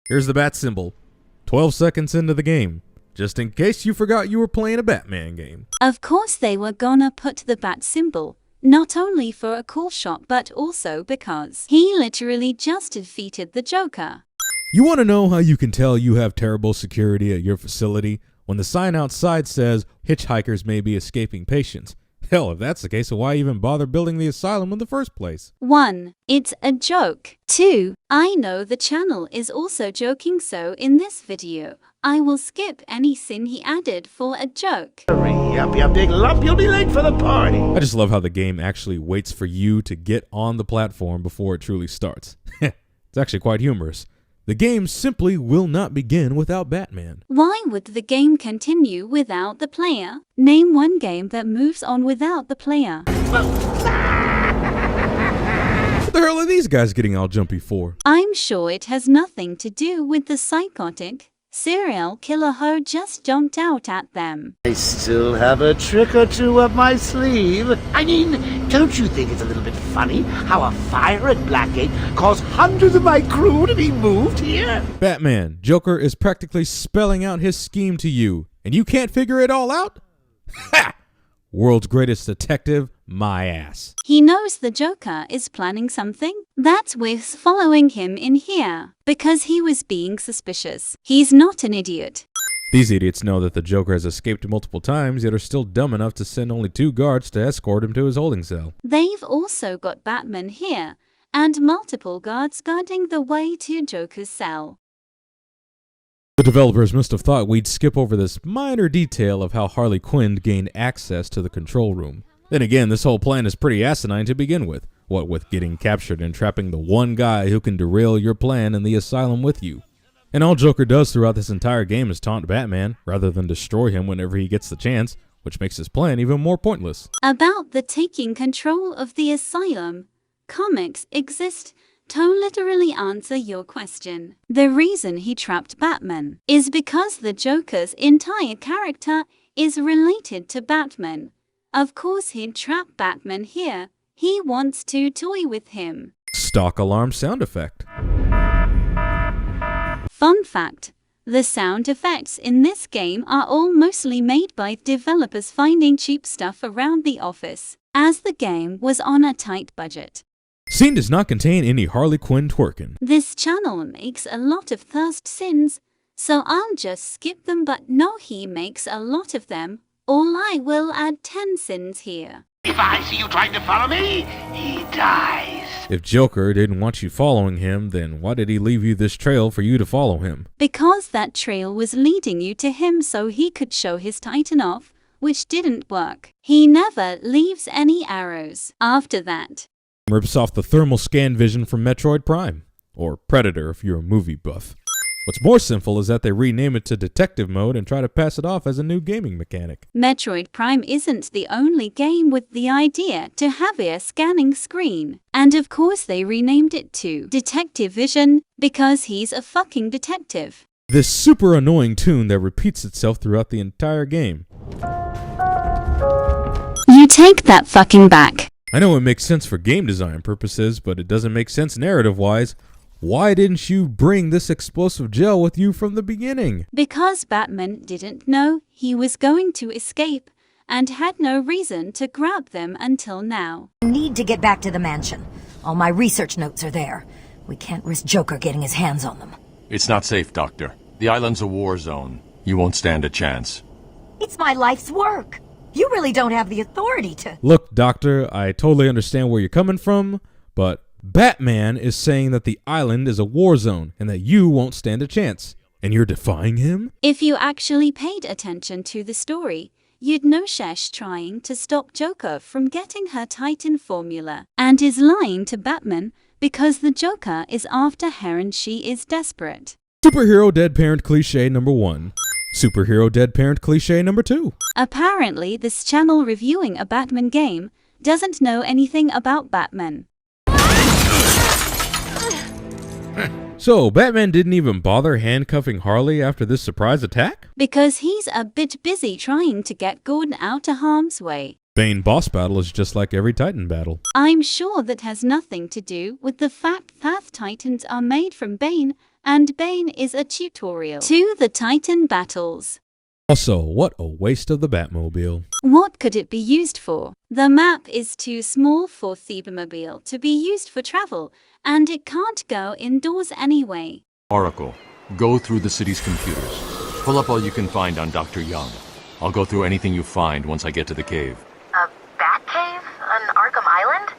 Here's the bat symbol. 12 seconds into the game. Just in case you forgot you were playing a Batman game. Of course they were gonna put the bat symbol, not only for a cool shot but also because he literally just defeated the Joker. You want to know how you can tell you have terrible security at your facility? When the sign outside says, hitchhikers may be escaping patients. Hell, if that's the case, why even bother building the asylum in the first place? 1. It's a joke. 2. I know the channel is also joking, so in this video, I will skip any scene he added for a joke. Hurry up, you big lump, you'll be late for the party. I just love how the game actually waits for you to get on the platform before it truly starts. It's actually quite humorous. The game simply will not begin without Batman. Why would the game continue without the player? Name one game that moves on without the player. What the hell are these guys getting all jumpy for? I'm sure it has nothing to do with the psychotic serial killer who just jumped out at them. I still have a trick or two up my sleeve. I mean, don't you think it's a little bit funny how a fire at Blackgate caused hundreds of my crew to be moved here? Batman, Joker is practically spelling out his scheme to you, and you can't figure it all out? Ha! World's greatest detective, my ass. He knows the Joker is planning something. That's why he's following him in here, because he was being suspicious. He's not an idiot. These idiots know that the Joker has escaped multiple times, yet are still dumb enough to send only 2 guards to escort him to his holding cell. They've also got Batman here, and multiple guards guarding the way to Joker's cell. The developers must have thought we'd skip over this minor detail of how Harley Quinn gained access to the control room. Then again, this whole plan is pretty asinine to begin with. What with getting captured and trapping the one guy who can derail your plan in the asylum with you. And all Joker does throughout this entire game is taunt Batman, rather than destroy him whenever he gets the chance, which makes his plan even more pointless. About the taking control of the asylum, comics exist to literally answer your question. The reason he trapped Batman is because the Joker's entire character is related to Batman. Of course he'd trap Batman here. He wants to toy with him. Stock alarm sound effect. Fun fact, the sound effects in this game are all mostly made by developers finding cheap stuff around the office, as the game was on a tight budget. Scene does not contain any Harley Quinn twerking. This channel makes a lot of thirst sins, so I'll just skip them, but no, he makes a lot of them, or I will add 10 sins here. If I see you trying to follow me, he dies. If Joker didn't want you following him, then why did he leave you this trail for you to follow him? Because that trail was leading you to him so he could show his Titan off, which didn't work. He never leaves any arrows after that. Rips off the thermal scan vision from Metroid Prime, or Predator if you're a movie buff. What's more sinful is that they rename it to Detective Mode and try to pass it off as a new gaming mechanic. Metroid Prime isn't the only game with the idea to have a scanning screen. And of course they renamed it to Detective Vision, because he's a fucking detective. This super annoying tune that repeats itself throughout the entire game. You take that fucking back. I know it makes sense for game design purposes, but it doesn't make sense narrative-wise. Why didn't you bring this explosive gel with you from the beginning? Because Batman didn't know he was going to escape and had no reason to grab them until now. Need to get back to the mansion. All my research notes are there. We can't risk Joker getting his hands on them. It's not safe, Doctor. The island's a war zone. You won't stand a chance. It's my life's work. You really don't have the authority to... Look, Doctor, I totally understand where you're coming from, but Batman is saying that the island is a war zone and that you won't stand a chance. And you're defying him? If you actually paid attention to the story, you'd know Shesh trying to stop Joker from getting her Titan formula and is lying to Batman because the Joker is after her and she is desperate. Superhero dead parent cliche number 1. Superhero dead parent cliche number 2. Apparently this channel reviewing a Batman game doesn't know anything about Batman. So, Batman didn't even bother handcuffing Harley after this surprise attack? Because he's a bit busy trying to get Gordon out of harm's way. Bane boss battle is just like every Titan battle. I'm sure that has nothing to do with the fact that Titans are made from Bane, and Bane is a tutorial to the Titan battles. Also, what a waste of the Batmobile. What could it be used for? The map is too small for the Batmobile to be used for travel, and it can't go indoors anyway. Oracle, go through the city's computers. Pull up all you can find on Dr. Young. I'll go through anything you find once I get to the cave. A bat cave on Arkham Island?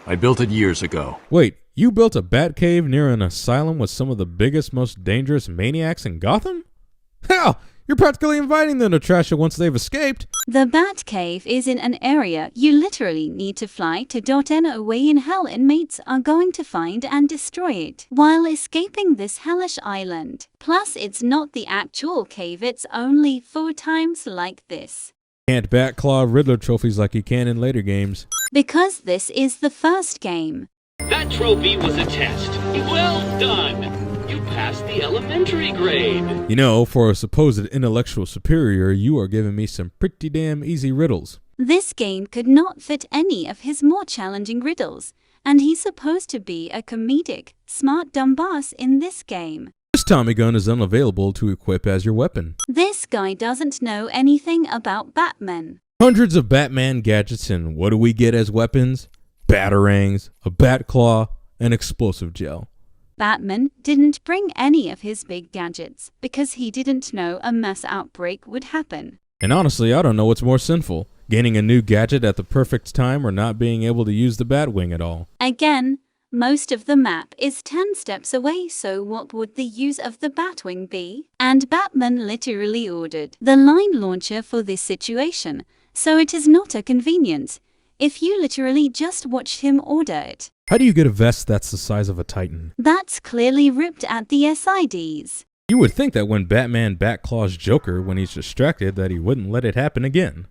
I built it years ago. Wait, you built a Batcave near an asylum with some of the biggest, most dangerous maniacs in Gotham? Hell, you're practically inviting them to trash it once they've escaped. The Batcave is in an area you literally need to fly to. Away in hell, inmates are going to find and destroy it while escaping this hellish island. Plus, it's not the actual cave, it's only for times like this. Can't Batclaw Riddler trophies like you can in later games. Because this is the first game. That trophy was a test. Well done! You passed the elementary grade. You know, for a supposed intellectual superior, you are giving me some pretty damn easy riddles. This game could not fit any of his more challenging riddles, and he's supposed to be a comedic, smart dumb boss in this game. This Tommy gun is unavailable to equip as your weapon. This guy doesn't know anything about Batman. Hundreds of Batman gadgets, and what do we get as weapons? Batarangs, a Batclaw, and explosive gel. Batman didn't bring any of his big gadgets because he didn't know a mass outbreak would happen. And honestly, I don't know what's more sinful, gaining a new gadget at the perfect time or not being able to use the Batwing at all. Again, most of the map is 10 steps away, so what would the use of the Batwing be? And Batman literally ordered the line launcher for this situation, so it is not a convenience if you literally just watched him order it. How do you get a vest that's the size of a Titan? That's clearly ripped at the SIDs. You would think that when Batman Batclaws Joker when he's distracted that he wouldn't let it happen again.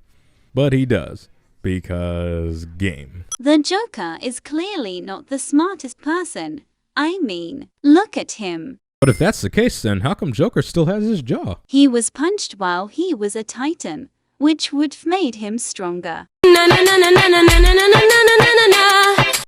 But he does. Because game. The Joker is clearly not the smartest person. I mean, look at him. But if that's the case, then how come Joker still has his jaw? He was punched while he was a Titan, which would have made him stronger.